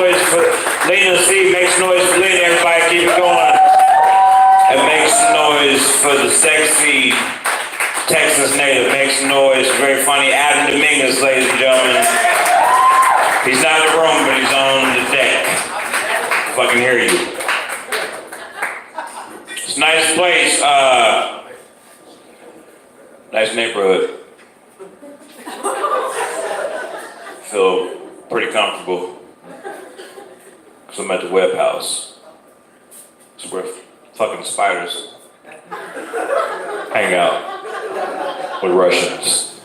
noise for Lena C. Makes noise for Lena. Everybody keep it going. And makes noise for the sexy Texas native. Makes noise. Very funny. Adam Dominguez, ladies and gentlemen. He's not in the room, but he's on the deck. Fucking hear you. It's a nice place. Nice neighborhood. Feel pretty comfortable. Because I'm at the Webb House. It's where fucking spiders hang out with Russians.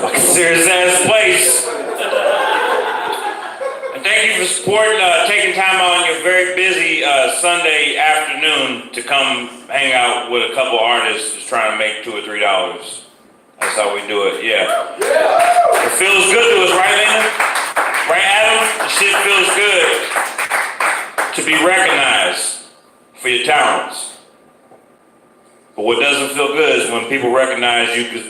Fucking serious ass place. And thank you for supporting, taking time on your very busy Sunday afternoon to come hang out with a couple artists that's trying to make $2 or $3. That's how we do it, yeah. It feels good to us, right, Lena? Right, Adam? The shit feels good to be recognized for your talents. But what doesn't feel good is when people recognize you because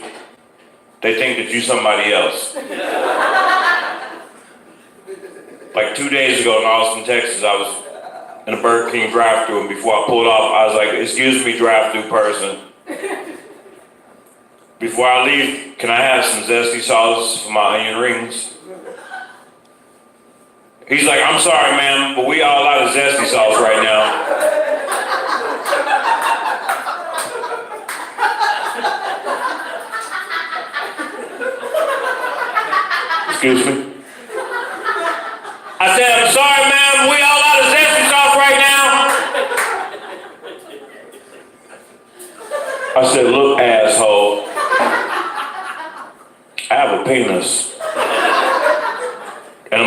they think that you're somebody else. Like 2 days ago in Austin, Texas, I was in a Burger King drive-thru, and before I pulled off, I was like, "Excuse me, drive-thru person. Before I leave, can I have some zesty sauce for my onion rings?" He's like, "I'm sorry, ma'am, but we all out of zesty sauce right now." Excuse me? I said, "I'm sorry, ma'am, we all out of zesty sauce right now." I said, "Look, asshole. I have a penis. And a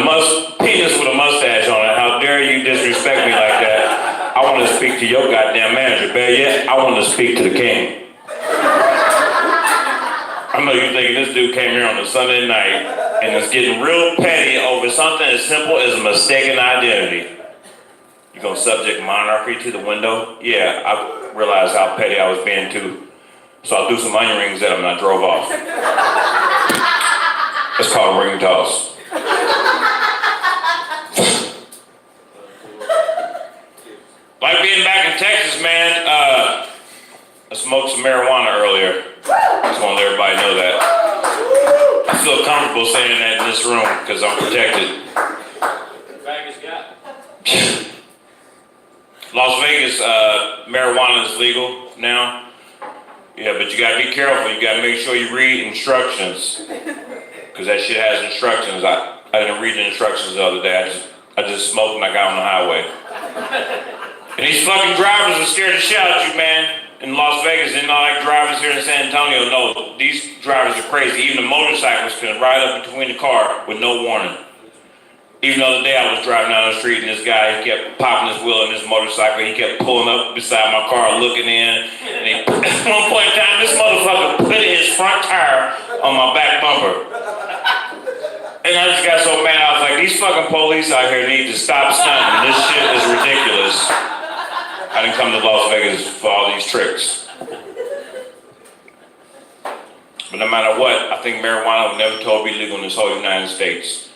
penis with a mustache on it. How dare you disrespect me like that? I want to speak to your goddamn manager. Better yet, I want to speak to the king." I know you're thinking this dude came here on a Sunday night and is getting real petty over something as simple as a mistaken identity. You gonna subject monarchy to the window? Yeah, I realized how petty I was being too. So I'll do some onion rings at him and I drove off. It's called a ring toss. Like being back in Texas, man, I smoked some marijuana earlier. Just want to let everybody know that. I feel comfortable saying that in this room because I'm protected. Vegas got Las Vegas, marijuana is legal now. Yeah, but you gotta be careful. You gotta make sure you read instructions. Because that shit has instructions. I didn't read the instructions the other day. I just smoked and I got on the highway. And these fucking drivers are scared to shit out you, man. In Las Vegas, they're not like drivers here in San Antonio. No, these drivers are crazy. Even the motorcyclists can ride up between the car with no warning. Even the other day I was driving down the street and this guy, he kept popping his wheel in his motorcycle. He kept pulling up beside my car, looking in. And at one point in time, this motherfucker put his front tire on my back bumper. And I just got so mad, I was like, these fucking police out here need to stop stunting. This shit is ridiculous. I didn't come to Las Vegas for all these tricks. But no matter what, I think marijuana will never totally be legal in this whole United States.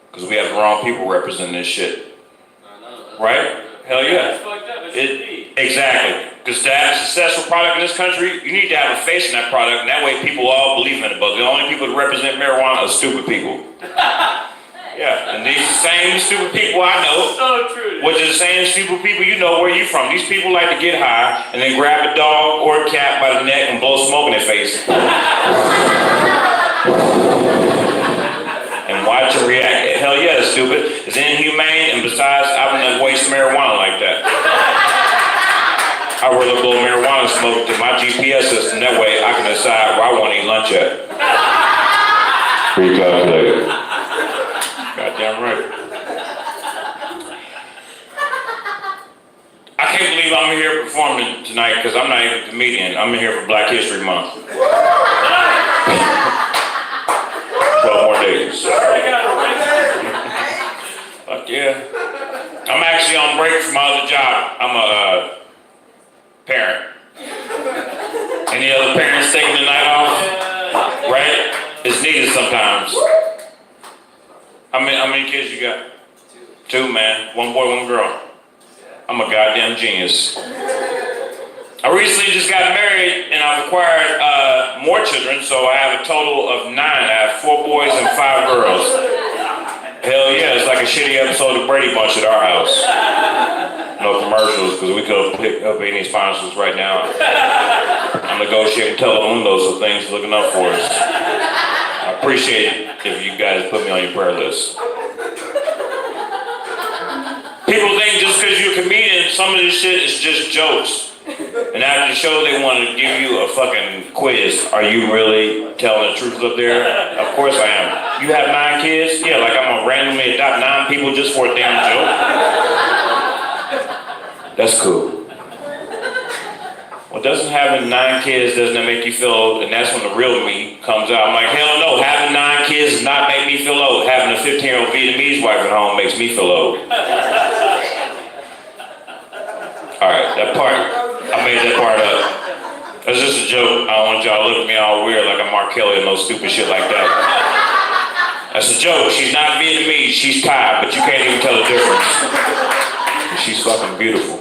Because we have the wrong people representing this shit. Right? Hell yeah. Exactly. Because to have a successful product in this country, you need to have a face in that product, and that way people all believe in it. But the only people that represent marijuana are stupid people. Yeah, and these same stupid people I know, so true, which is the same stupid people you know where you from. These people like to get high and then grab a dog or a cat by the neck and blow smoke in their face. And watch them react. Hell yeah, it's stupid. It's inhumane, and besides, I wouldn't waste marijuana like that. I rather blow marijuana smoke to my GPS system. That way I can decide where I want to eat lunch at. Recalculate. Goddamn right. I can't believe I'm here performing tonight because I'm not even a comedian. I'm here for Black History Month. 12 more days. Fuck yeah. I'm actually on break from my other job. I'm a parent. Any other parents taking the night off? Right? It's needed sometimes. I How many kids you got? Two, man. One boy, one girl. I'm a goddamn genius. I recently just got married and I've acquired more children, so I have a total of 9. I have 4 boys and 5 girls. Hell yeah, it's like a shitty episode of Brady Bunch at our house. No commercials, because we could have picked up any sponsors right now. I'm negotiating Telemundo, so things are looking up for us. I appreciate it if you guys put me on your prayer list. People think just because you're a comedian, some of this shit is just jokes. And after the show, they want to give you a fucking quiz. Are you really telling the truth up there? Of course I am. You have 9 kids? Yeah, like I'm gonna randomly adopt 9 people just for a damn joke? That's cool. Well, doesn't having 9 kids doesn't make you feel old? And that's when the real me comes out. I'm like, hell no, having 9 kids does not make me feel old. Having a 15-year-old Vietnamese wife at home makes me feel old. All right, that part. I made that part up. That's just a joke. I don't want y'all to look at me all weird like I'm Mark Kelly and no stupid shit like that. That's a joke. She's not Vietnamese. She's Thai, but you can't even tell the difference. She's fucking beautiful.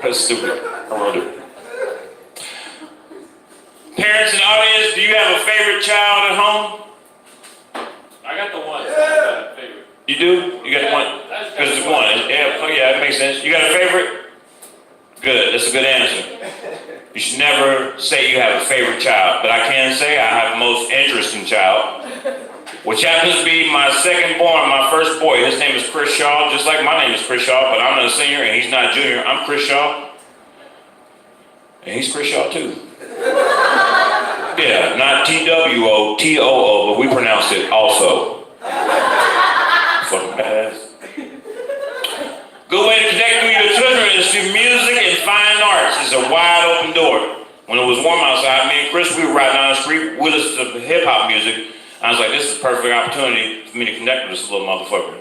That's stupid. I wrote it. Parents and audience, do you have a favorite child at home? I got the one. I got a favorite. You do? You got one? Because it's one. Yeah, oh yeah, that makes sense. You got a favorite? Good. That's a good answer. You should never say you have a favorite child, but I can say I have a most interesting child, which happens to be my second born, my first boy. His name is Kris Shaw, just like my name is Kris Shaw, but I'm not a senior and he's not a junior. I'm Kris Shaw, and he's Kris Shaw too. Yeah, not T-W-O, T-O-O, but we pronounce it also. Fucking badass. Good way to connect with your children is through music and fine arts. It's a wide open door. When it was warm outside, me and Kris, we were riding down the street, we listened to hip-hop music. I was like, this is a perfect opportunity for me to connect with this little motherfucker.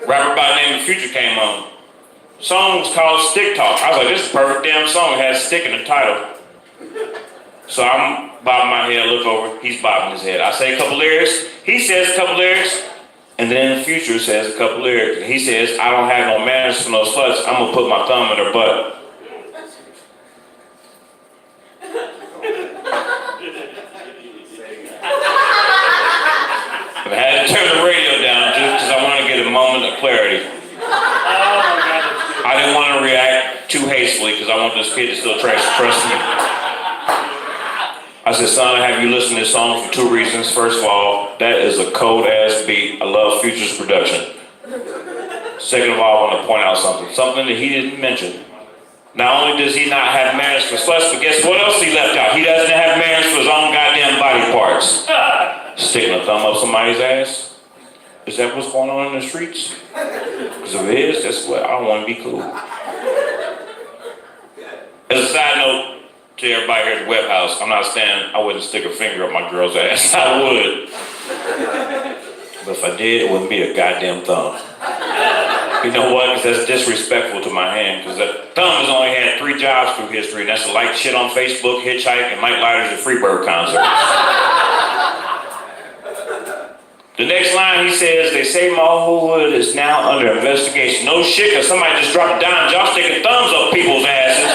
Rapper by the name of Future came on. Song was called Stick Talk. I was like, this is a perfect damn song. It has stick in the title. So I'm bobbing my head, look over, he's bobbing his head. I say a couple lyrics, he says a couple lyrics, and then Future says a couple lyrics. And he says, I don't have no manners for no sluts, I'm gonna put my thumb in her butt. I had to turn the radio down just because I want to get a moment of clarity. I didn't want to react too hastily because I want this kid to still trust me. I said, son, I have you listen to this song for 2 reasons. First of all, that is a cold ass beat. I love Future's production. Second of all, I want to point out something that he didn't mention. Not only does he not have manners for sluts, but guess what else he left out? He doesn't have manners for his own goddamn body parts. Sticking a thumb up somebody's ass? Is that what's going on in the streets? Because if it is, that's what I want to be cool. As a side note, to everybody here at the Web House, I'm not saying I wouldn't stick a finger up my girl's ass. I would. But if I did, it wouldn't be a goddamn thumb. You know what? Because that's disrespectful to my hand. Because that thumb has only had 3 jobs through history, and that's to like shit on Facebook, hitchhike, and Mike Lighters at Freebird concerts. The next line he says, they say my whole hood is now under investigation. No shit, because somebody just dropped a dime. Y'all sticking thumbs up people's asses.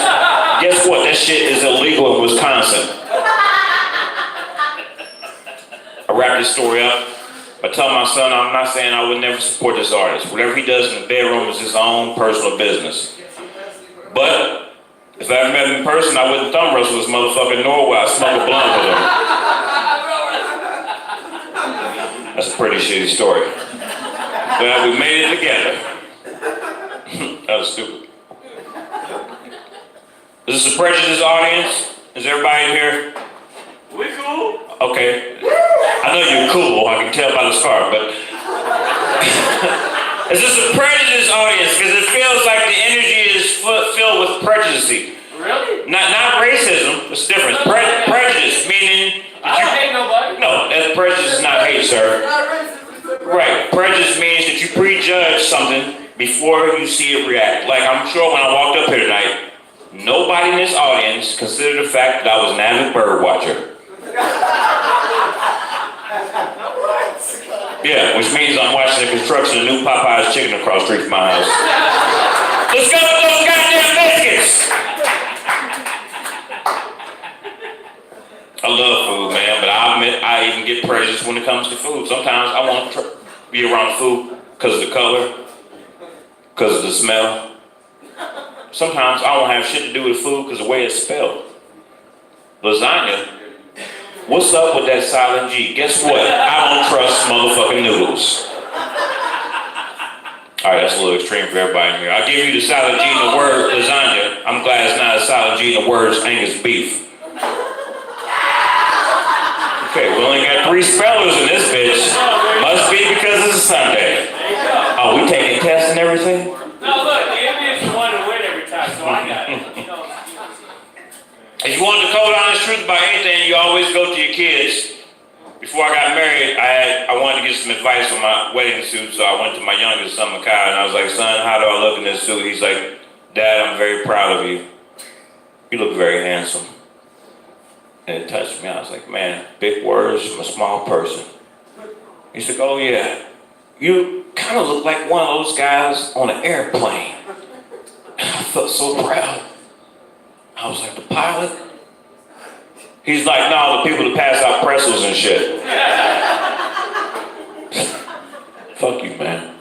Guess what? That shit is illegal in Wisconsin. I wrap this story up by telling my son I'm not saying I would never support this artist. Whatever he does in the bedroom is his own personal business. But if I ever met him in person, I wouldn't thumb wrestle this motherfucker, nor would I smoke a blunt with him. That's a pretty shitty story. But we made it together. That was stupid. Is this a prejudiced audience? Is everybody in here? We cool? Okay. I know you're cool, I can tell by the scar, but is this a prejudiced audience? Because it feels like the energy is filled with prejudice. Really? Not racism, it's different. Prejudice, meaning... I don't hate nobody. No, that prejudice is not hate, sir. Right, prejudice means that you prejudge something before you see it react. Like I'm sure when I walked up here tonight, nobody in this audience considered the fact that I was an avid bird watcher. Yeah, which means I'm watching the construction of new Popeye's chicken across the street from my house. Let's go with those goddamn biscuits! I love food, man, but I admit I even get prejudiced when it comes to food. Sometimes I want to be around food because of the color, because of the smell. Sometimes I don't have shit to do with food because of the way it's spelled. Lasagna. What's up with that silent G? Guess what? I don't trust motherfucking noodles. Alright, that's a little extreme for everybody in here. I'll give you the silent G in the word lasagna. I'm glad it's not a silent G in the words Angus beef. Okay, we only got 3 spellers in this bitch. Must be because it's a Sunday. Oh, we taking tests and everything? No, look, the Indians want to win every time, so I got it. If you want the cold honest truth about anything, you always go to your kids. Before I got married, I wanted to get some advice on my wedding suit, so I went to my youngest son, Mischka, and I was like, son, how do I look in this suit? He's like, Dad, I'm very proud of you. You look very handsome. And it touched me. I was like, man, big words from a small person. He said, oh yeah, you kind of look like one of those guys on an airplane. And I felt so proud. I was like, the pilot? He's like, no, the people that pass out pretzels and shit. Fuck you, man.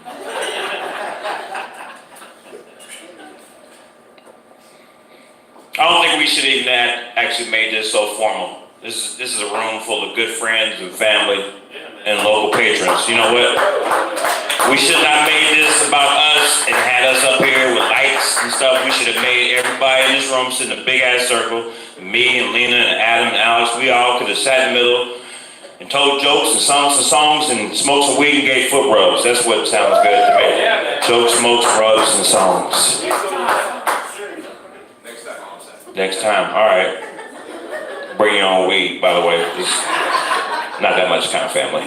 I don't think we should even actually made this so formal. This is a room full of good friends and family and local patrons. You know what? We should not have made this about us and had us up here with lights and stuff. We should have made everybody in this room sit in a big ass circle. Me and Lena and Adam and Alex, we all could have sat in the middle and told jokes and sung some songs and smoked some weed and gave foot rubs. That's what sounds good to me. Jokes, smokes, rubs, and songs. Next time, all right. Bring your own weed, by the way. It's not that much kind of family.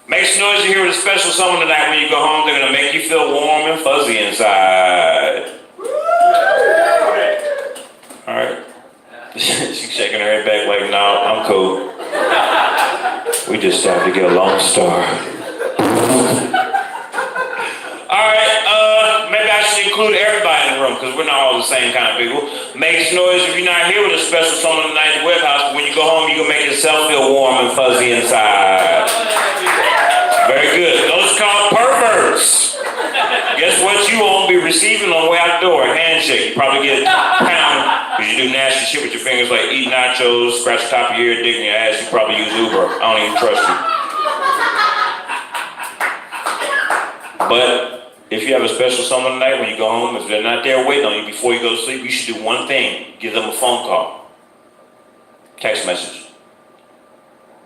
Make some noise here with a special someone tonight when you go home. They're going to make you feel warm and fuzzy inside. All right. She's shaking her head back like, no, I'm cool. We just have to get a Lone Star. All right, maybe I should include everybody in the room because we're not all the same kind of people. Make some noise if you're not here with a special someone tonight at the Web House. When you go home, you can make yourself feel warm and fuzzy inside. Very good. Those are called perverts. Guess what you won't be receiving on the way out the door? A handshake. You probably get pounded because you do nasty shit with your fingers like eat nachos, scratch the top of your ear, dig in your ass. You probably use Uber. I don't even trust you. But if you have a special someone tonight when you go home, if they're not there waiting on you before you go to sleep, you should do one thing. Give them a phone call. Text message.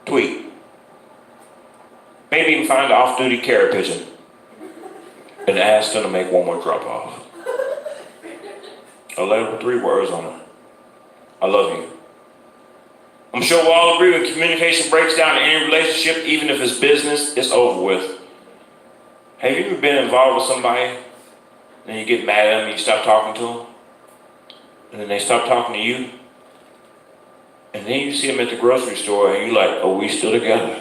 Tweet. Maybe even find an off-duty carrier pigeon and ask them to make one more drop-off. A letter with 3 words on it. I love you. I'm sure we'll all agree when communication breaks down in any relationship, even if it's business, it's over with. Have you ever been involved with somebody and you get mad at them and you stop talking to them? And then they stop talking to you? And then you see them at the grocery store and you're like, oh, we still together?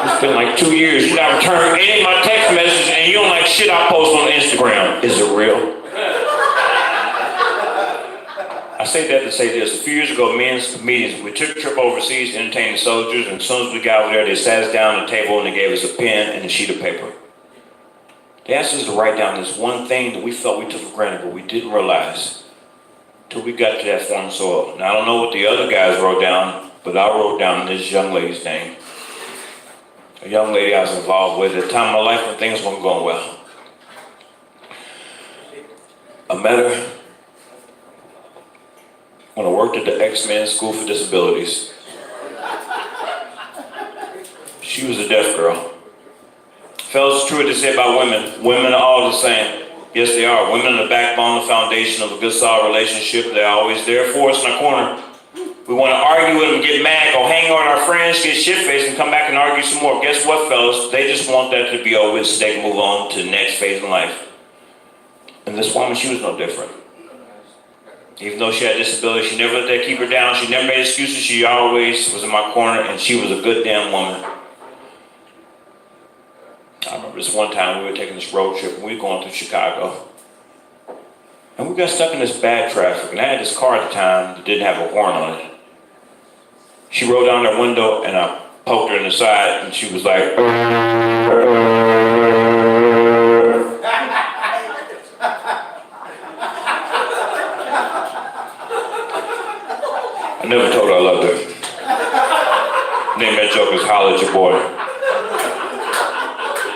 It's been like 2 years. You not returned any of my text messages and you don't like shit I post on Instagram. Is it real? I say that to say this. A few years ago, me and some comedians, we took a trip overseas to entertain the soldiers, and as soon as we got over there, they sat us down at the table and they gave us a pen and a sheet of paper. They asked us to write down this one thing that we felt we took for granted, but we didn't realize until we got to that foreign soil. Now, I don't know what the other guys wrote down, but I wrote down this young lady's name. A young lady I was involved with at a time in my life when things weren't going well. I met her when I worked at the X-Men School for Disabilities. She was a deaf girl. Fellas, it's true what they say about women. Women are all the same. Yes, they are. Women are the backbone, the foundation of a good, solid relationship. They're always there for us in our corner. We want to argue with them, get mad, go hang out with our friends, get shit-faced, and come back and argue some more. Guess what, fellas? They just want that to be over with so they can move on to the next phase in life. And this woman, she was no different. Even though she had disability, she never let that keep her down. She never made excuses. She always was in my corner, and she was a good damn woman. I remember this one time we were taking this road trip, and we were going through Chicago. And we got stuck in this bad traffic, and I had this car at the time that didn't have a horn on it. She rolled down her window, and I poked her in the side, and she was like, I never told her I loved her. Name that joke is Holla at Your Boy.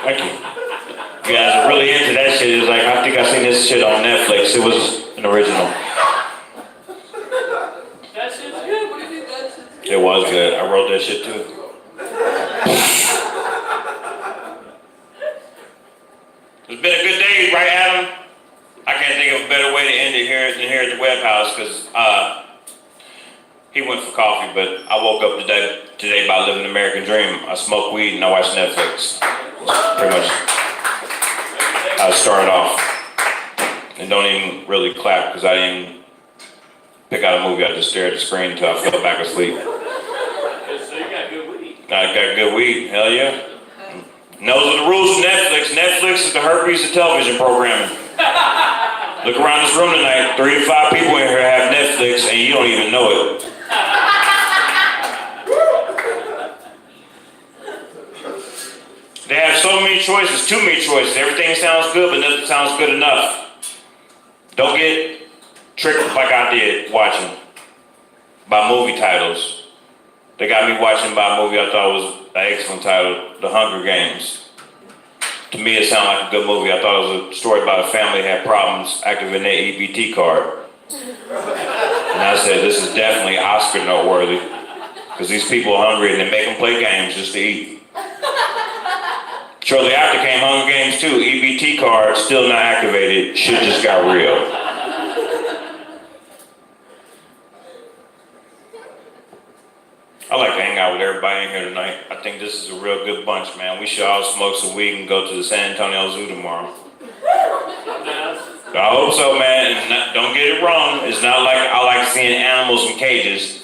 Thank you. You guys are really into that shit. It was like, I think I seen this shit on Netflix. It was an original. That shit's good. What do you think that shit's good? It was good. I wrote that shit too. It's been a good day, right, Adam? I can't think of a better way to end it here than here at the Webb House, because he went for coffee, but I woke up today by living the American dream. I smoke weed and I watch Netflix. Pretty much how I started off. And don't even really clap, because I didn't pick out a movie. I just stared at the screen until I fell back asleep. So you got good weed. I got good weed, hell yeah. And those are the rules of Netflix. Netflix is the herpes of television programming. Look around this room tonight, 3 to 5 people in here have Netflix and you don't even know it. They have so many choices, too many choices. Everything sounds good, but nothing sounds good enough. Don't get tricked like I did watching by movie titles. They got me watching by a movie I thought was an excellent title, The Hunger Games. To me, it sounded like a good movie. I thought it was a story about a family that had problems activating their EBT card. And I said, this is definitely Oscar noteworthy, because these people are hungry and they make them play games just to eat. Shortly after came Hunger Games 2, EBT card still not activated, shit just got real. I like to hang out with everybody in here tonight. I think this is a real good bunch, man. We should all smoke some weed and go to the San Antonio Zoo tomorrow. I hope so, man. Don't get it wrong. It's not like I like seeing animals in cages.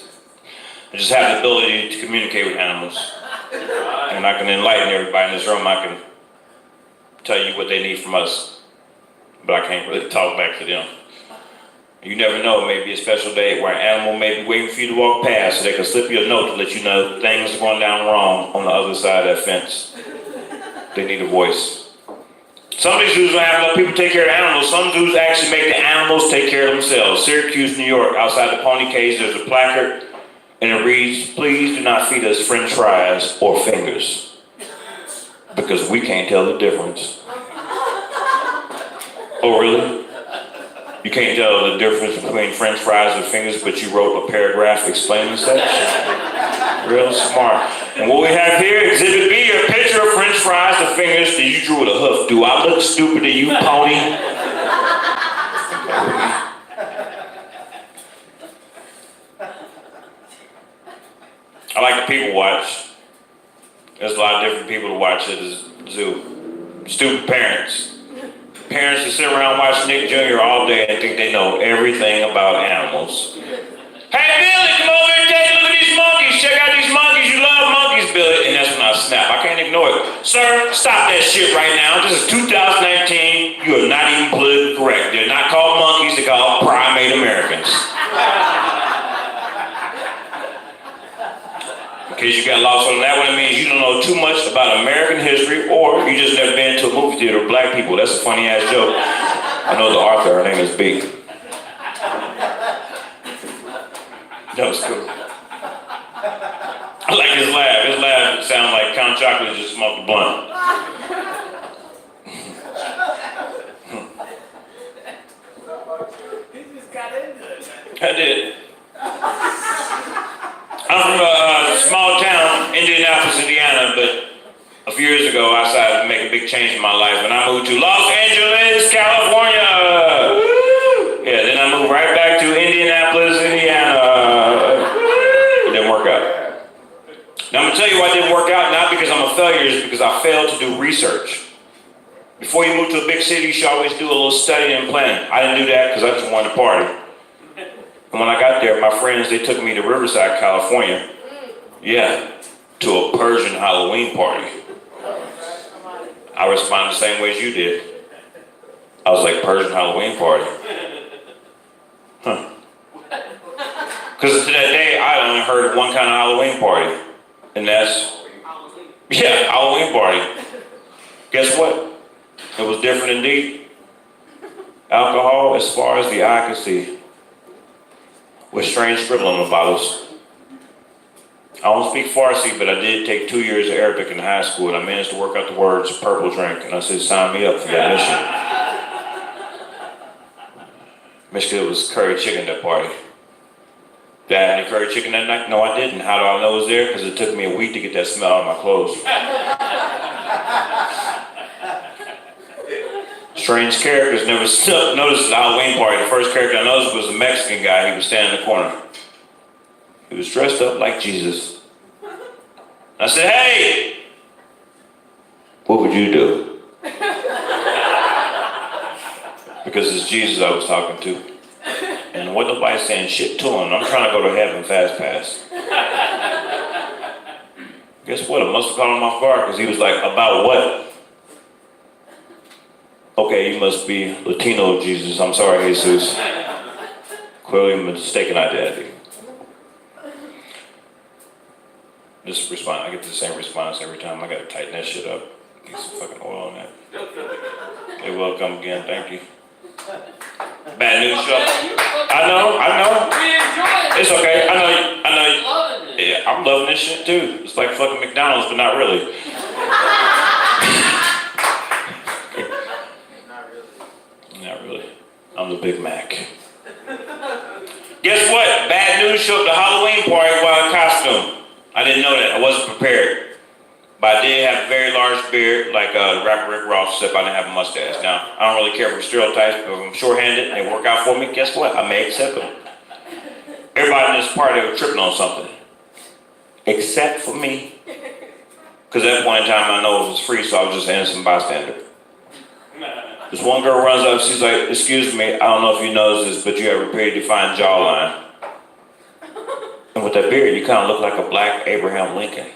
I just have the ability to communicate with animals. And I can enlighten everybody in this room. I can tell you what they need from us. But I can't really talk back to them. You never know, maybe a special day where an animal may be waiting for you to walk past so they can slip you a note to let you know things are going down wrong on the other side of that fence. They need a voice. Some of these zoos don't have enough people take care of animals. Some zoos actually make the animals take care of themselves. Syracuse, New York, outside the pony cage, there's a placard and it reads, "Please do not feed us French fries or fingers, because we can't tell the difference." Oh, really? You can't tell the difference between French fries and fingers, but you wrote a paragraph explaining such? Real smart. And what we have here, Exhibit B, a picture of French fries and fingers that you drew with a hoof. Do I look stupid to you, pony? I like to people watch. There's a lot of different people to watch at the zoo. Stupid parents. Parents that sit around watching Nick Jr. all day and think they know everything about animals. Hey, Billy, come over here and take a look at these monkeys. Check out these monkeys. You love monkeys, Billy. And that's when I snap. I can't ignore it. Sir, stop that shit right now. This is 2019. You are not even politically correct. They're not called monkeys. They're called primate Americans. In case you got lost on that one, it means you don't know too much about American history, or you just never been to a movie theater with black people. That's a funny ass joke. I know the author, her name is B. That was cool. I like his laugh. His laugh sounds like Count Chocolate just smoked a blunt. He just got into it. I did. I'm from a small town, Indianapolis, Indiana, but a few years ago I decided to make a big change in my life, and I moved to Los Angeles, California. Yeah, then I moved right back to Indianapolis, Indiana. It didn't work out. Now I'm going to tell you why it didn't work out, not because I'm a failure, it's because I failed to do research. Before you move to a big city, you should always do a little study and planning. I didn't do that because I just wanted to party. And when I got there, my friends, they took me to Riverside, California. Yeah, to a Persian Halloween party. I responded the same way as you did. I was like, Persian Halloween party? Huh. Because to that day, I only heard of one kind of Halloween party. And that's, yeah, Halloween party. Guess what? It was different indeed. Alcohol, as far as the eye could see, with strange scribbling on the bottles. I don't speak Farsi, but I did take 2 years of Arabic in high school, and I managed to work out the words purple drink, and I said, sign me up for that mission. Mischka, was curry chicken that party. Did I have any curry chicken that night? No, I didn't. How do I know it was there? Because it took me a week to get that smell out of my clothes. Strange characters never noticed the Halloween party. The first character I noticed was a Mexican guy. He was standing in the corner. He was dressed up like Jesus. I said, hey, what would you do? Because it's Jesus I was talking to. And what nobody saying shit to him. I'm trying to go to heaven fast pass. Guess what? I must have caught him off guard because he was like, about what? Okay, you must be Latino Jesus. I'm sorry, Jesus. Clearly mistaken identity. Just respond. I get the same response every time. I gotta tighten that shit up. Get some fucking oil on that. You're welcome again. Thank you. Bad news show. I know. It's okay. I know. Yeah, I'm loving this shit too. It's like fucking McDonald's, but not really. Not really. I'm the Big Mac. Guess what? Bad news show up the Halloween party while in costume. I didn't know that. I wasn't prepared. But I did have a very large beard, like the rapper Rick Ross, except I didn't have a mustache. Now, I don't really care for stereotypes, but if I'm short-handed and they work out for me, guess what? I may accept them. Everybody in this party was tripping on something. Except for me. Because at that point in time, I know it was free, so I was just an innocent bystander. This one girl runs up, she's like, excuse me, I don't know if you noticed this, but you have a pretty defined jawline. And with that beard, you kind of look like a black Abraham Lincoln.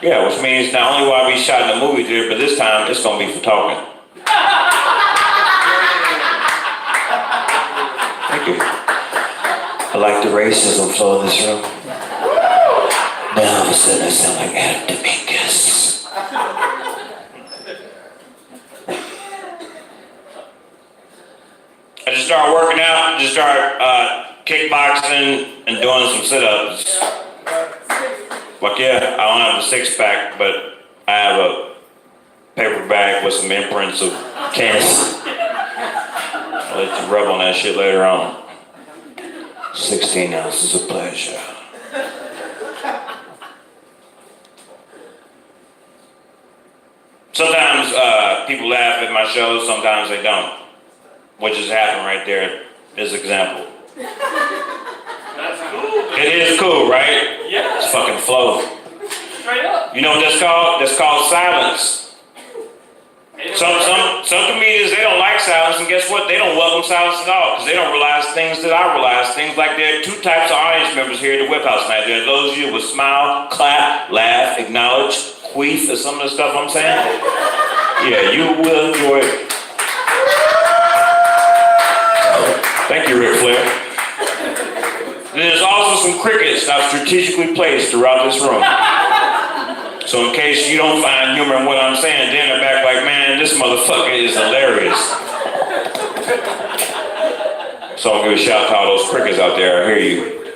Yeah, which means not only will I be shot in the movie theater, but this time it's going to be for talking. Thank you. I like the racism flow in this room. Now all of a sudden I sound like Adam Dominguez. I just started working out, just started kickboxing and doing some sit-ups. Like, yeah, I don't have a six-pack, but I have a paper bag with some imprints of cancer. I'll let you rub on that shit later on. 16 ounces of pleasure. Sometimes people laugh at my shows, sometimes they don't. What just happened right there is example. That's cool. It is cool, right? Yeah. It's fucking flow. Straight up. You know what that's called? That's called silence. Some comedians, they don't like silence, and guess what? They don't welcome silence at all, because they don't realize things that I realize. Things like there are two types of audience members here at the Whip House tonight. There are those of you who will smile, clap, laugh, acknowledge, queef at some of the stuff I'm saying. Yeah, you will enjoy it. Thank you, Ric Flair. There's also some crickets I've strategically placed throughout this room. So in case you don't find humor in what I'm saying, then they're back like, man, this motherfucker is hilarious. So I'll give a shout out to all those crickets out there. I hear you.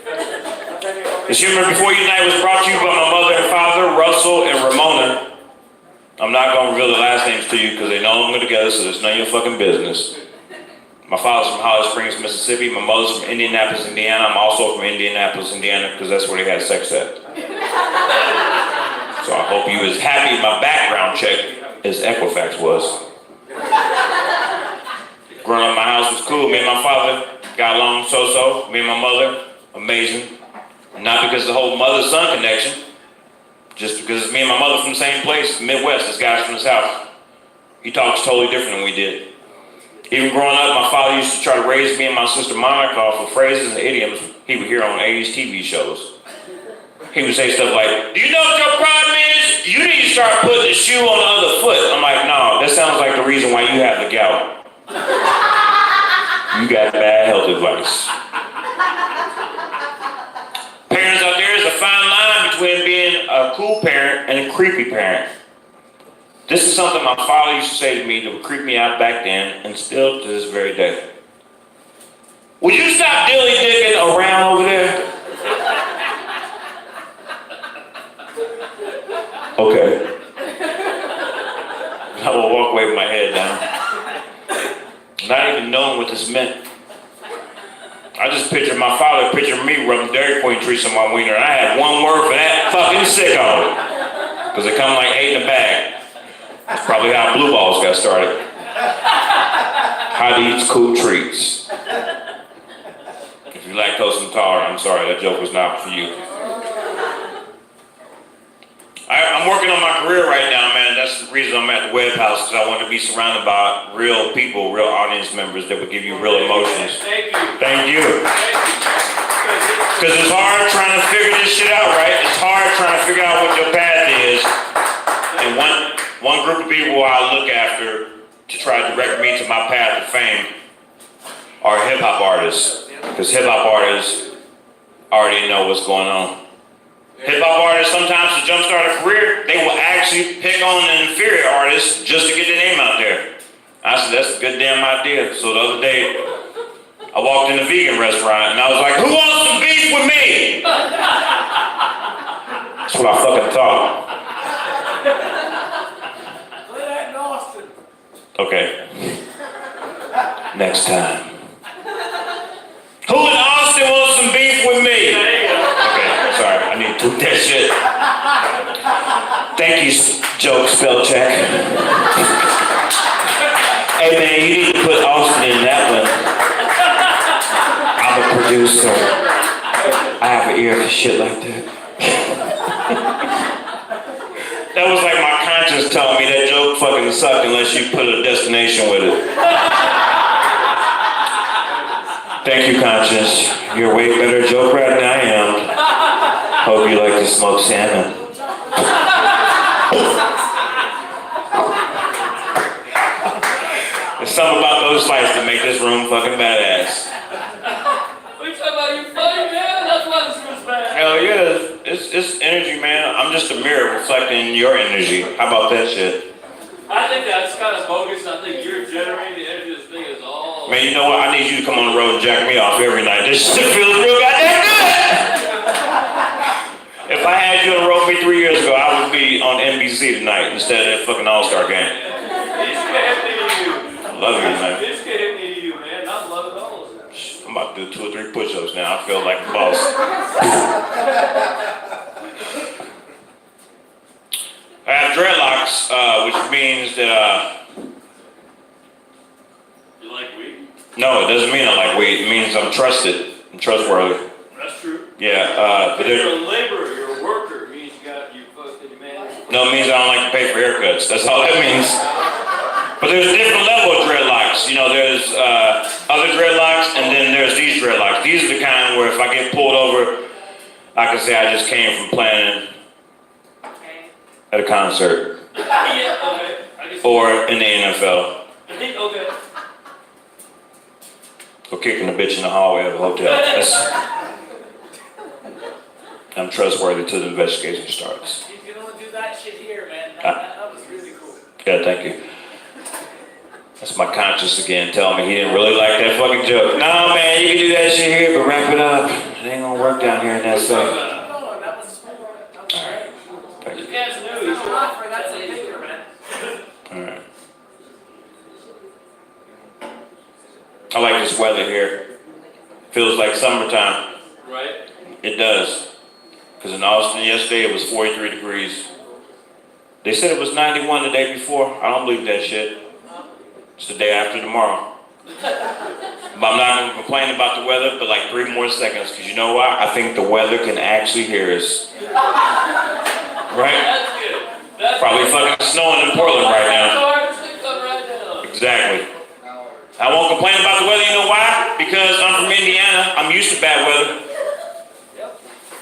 This humor before you tonight was brought to you by my mother and father, Russell and Ramona. I'm not going to reveal the last names to you because they no longer together, so it's none of your fucking business. My father's from Holly Springs, Mississippi. My mother's from Indianapolis, Indiana. I'm also from Indianapolis, Indiana, because that's where they had sex at. So I hope you was happy my background check as Equifax was. Growing up in my house was cool. Me and my father got along so-so. Me and my mother, amazing. Not because of the whole mother-son connection, just because it's me and my mother from the same place, Midwest. This guy's from the South. He talks totally different than we did. Even growing up, my father used to try to raise me and my sister Monica off of phrases and idioms he would hear on 80s TV shows. He would say stuff like, "Do you know what your problem is? You need to start putting the shoe on the other foot." I'm like, "No, that sounds like the reason why you have the gout. You got bad health advice." Parents out there, is a fine line between being a cool parent and a creepy parent. This is something my father used to say to me that would creep me out back then and still to this very day. "Would you stop dilly-dicking around over there?" Okay. I will walk away with my head down, not even knowing what this meant. I just pictured my father picturing me rubbing Dairy Queen treats on my wiener, and I had one word for that: fucking sicko. Because they come like 8 in a bag. That's probably how Blue Balls got started. How to eat cool treats. If you're lactose intolerant, I'm sorry, that joke was not for you. I'm working on my career right now, man. That's the reason I'm at the Web House, because I want to be surrounded by real people, real audience members that would give you real emotions. Thank you. Thank you. Because it's hard trying to figure this shit out, right? It's hard trying to figure out what your path is. And one group of people I look after to try to direct me to my path of fame are hip-hop artists. Because hip-hop artists already know what's going on. Hip-hop artists, sometimes to jumpstart a career, they will actually pick on an inferior artist just to get their name out there. I said, that's a good damn idea. So the other day, I walked in a vegan restaurant and I was like, "Who wants some beef with me?" That's what I fucking thought. Play that in Austin. Okay. Next time. Who in Austin wants some beef with me? Okay, sorry, I need to tweet that shit. Thank you, joke spell check. Hey man, you need to put Austin in that one. I'm a producer. I have an ear for shit like that. That was like my conscience telling me that joke fucking sucked unless you put a destination with it. Thank you, conscience. You're a way better joke right than I am. Hope you like to smoke salmon. There's something about those lights that make this room fucking badass. What you talking about? You funny, man? That's why this was bad. Hell yeah, it's energy, man. I'm just a mirror reflecting your energy. How about that shit? I think that's kind of bogus. I think you're generating the energy of this thing is all. Man, you know what? I need you to come on the road and jack me off every night. This shit feels real goddamn good. If I had you on the road with me 3 years ago, I would be on NBC tonight instead of that fucking All-Star game. Mischka hit me to you. I love you, man. Mischka hit me to you, man. Not love at all. I'm about to do 2 or 3 push-ups now. I feel like a boss. I have dreadlocks, which means that, You like weed? no, it doesn't mean I like weed. It means I'm trusted. I'm trustworthy. That's true. Yeah, But you're a laborer, you're a worker. It means you fucking man. no, it means I don't like to pay for haircuts. That's all that means. But there's a different level of dreadlocks. You know, there's other dreadlocks, and then there's these dreadlocks. These are the kind where if I get pulled over, I can say I just came from playing at a concert. Yeah, okay. I can see Or in the NFL. okay. Or kicking a bitch in the hallway of a hotel. I'm trustworthy till the investigation starts. You can only do that shit here, man. That was really cool. Yeah, thank you. That's my conscience again telling me he didn't really like that fucking joke. No, man, you can do that shit here, but wrap it up. It ain't gonna work down here in that stuff. No, that was great. Thank This you. guy's new. He's for that's a picture, man. Alright. I like this weather here. Feels like summertime. Right? It does. Because in Austin yesterday it was 43 degrees. They said it was 91 the day before. I don't believe that shit. It's the day after tomorrow. But I'm not going to complain about the weather for like 3 more seconds. Because you know why? I think the weather can actually hear us. Right? That's good. That's Probably fucking snowing in Portland right now. Right now. Exactly. I won't complain about the weather. You know why? Because I'm from Indiana. I'm used to bad weather.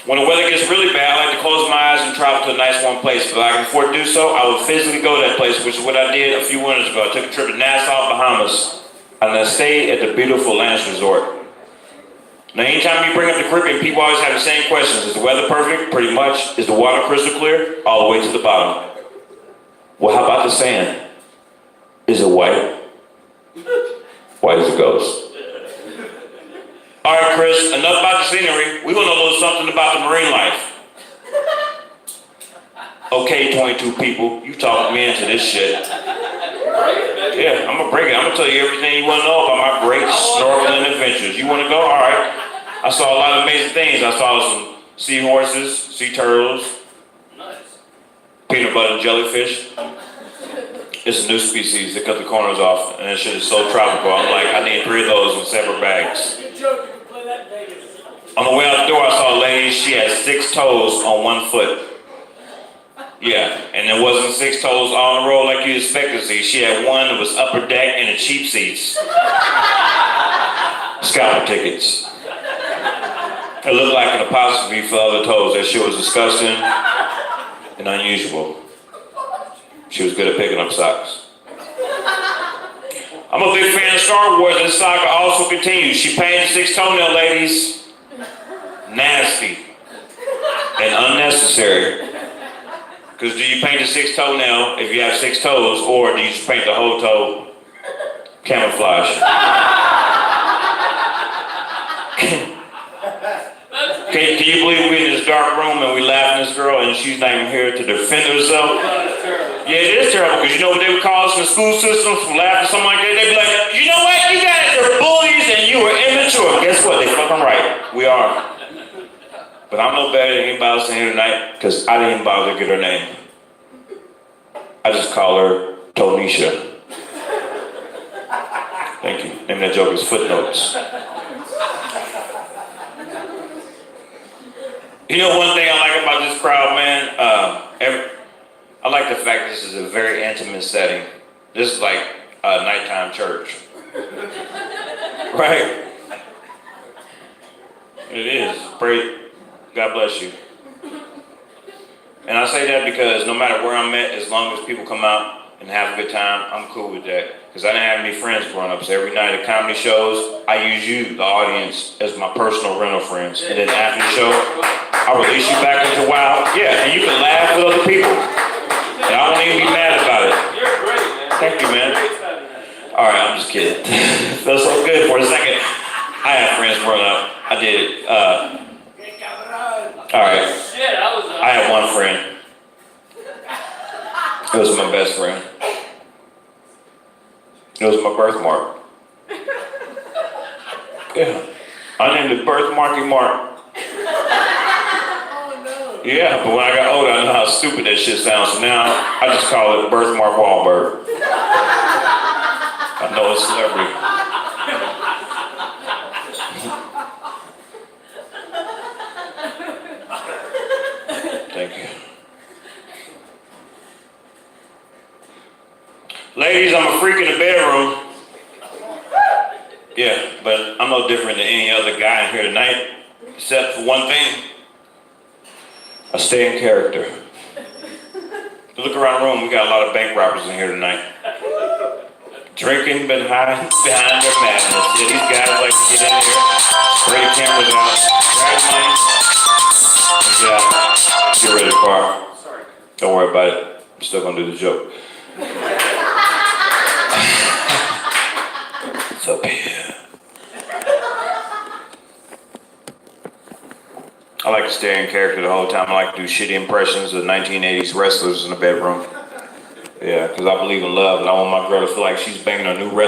When the weather gets really bad, I like to close my eyes and travel to a nice warm place. If I can afford to do so, I would physically go to that place, which is what I did a few winters ago. I took a trip to Nassau, Bahamas, and I stayed at the beautiful Atlantis Resort. Now, anytime you bring up the Caribbean, people always have the same questions. Is the weather perfect? Pretty much. Is the water crystal clear? All the way to the bottom. Well, how about the sand? Is it white? White as a ghost. All right, Chris, enough about the scenery. We want to know a little something about the marine life. Okay, 22 people, you talked me into this shit. Yeah, I'm gonna break it. I'm gonna tell you everything you want to know about my great snorkeling adventures. You want to go? All right. I saw a lot of amazing things. I saw some seahorses, sea turtles, peanut butter jellyfish. It's a new species. They cut the corners off, and that shit is so tropical. I'm like, I need 3 of those in separate bags. On the way out the door, I saw a lady. She had 6 toes on 1 foot. Yeah, and it wasn't 6 toes on the road like you'd expect to see. She had one that was upper deck and the cheap seats. Scalper tickets. It looked like an apostrophe for other toes. That shit was disgusting and unusual. She was good at picking up socks. I'm a big fan of Star Wars, and the saga also continues. She painted 6 toenail ladies. Nasty and unnecessary. Because do you paint a 6 toenail if you have 6 toes, or do you just paint the whole toe camouflage? Can you believe we're in this dark room and we laughing at this girl and she's not even here to defend herself? Yeah, it is terrible, because you know what they would call us in the school systems for laughing at something like that? They'd be like, you know what, you guys are bullies and you are immature. Guess what, they fucking right, we are. But I'm no better than anybody else in here tonight, because I didn't even bother to get her name. I just call her Tonisha. Thank you. Name of that joke is Footnotes. You know one thing I like about this crowd, man? I like the fact this is a very intimate setting. This is like a nighttime church. Right? It is. Pray. God bless you. And I say that because no matter where I'm at, as long as people come out and have a good time, I'm cool with that. Because I didn't have any friends growing up, so every night at comedy shows, I use you, the audience, as my personal rental friends. And then after the show, I'll release you back into wild. Yeah, and you can laugh with other people. And I won't even be mad about it. You're great, man. Thank you, man. All right, I'm just kidding. Feels so good for a second. I had friends growing up. I did. All right. Shit, I had one friend. It was my best friend. It was my birthmark. Yeah. I named it Birthmarky Mark. Yeah, but when I got older, I know how stupid that shit sounds. So now I just call it Birthmark Wahlberg. I know it's a celebrity. Thank you. Ladies, I'm a freak in the bedroom. Yeah, but I'm no different than any other guy in here tonight, except for one thing. I stay in character. Look around the room, we got a lot of bank robbers in here tonight. Drinking behind their madness. Yeah, these guys like to get in here, spray the cameras out, grab money, and get rid of the car. Don't worry about it. I'm still gonna do the joke. It's up here. I like to stay in character the whole time. I like to do shitty impressions of 1980s wrestlers in the bedroom. Yeah, because I believe in love, and I want my girl to feel like she's banging a new wrestler.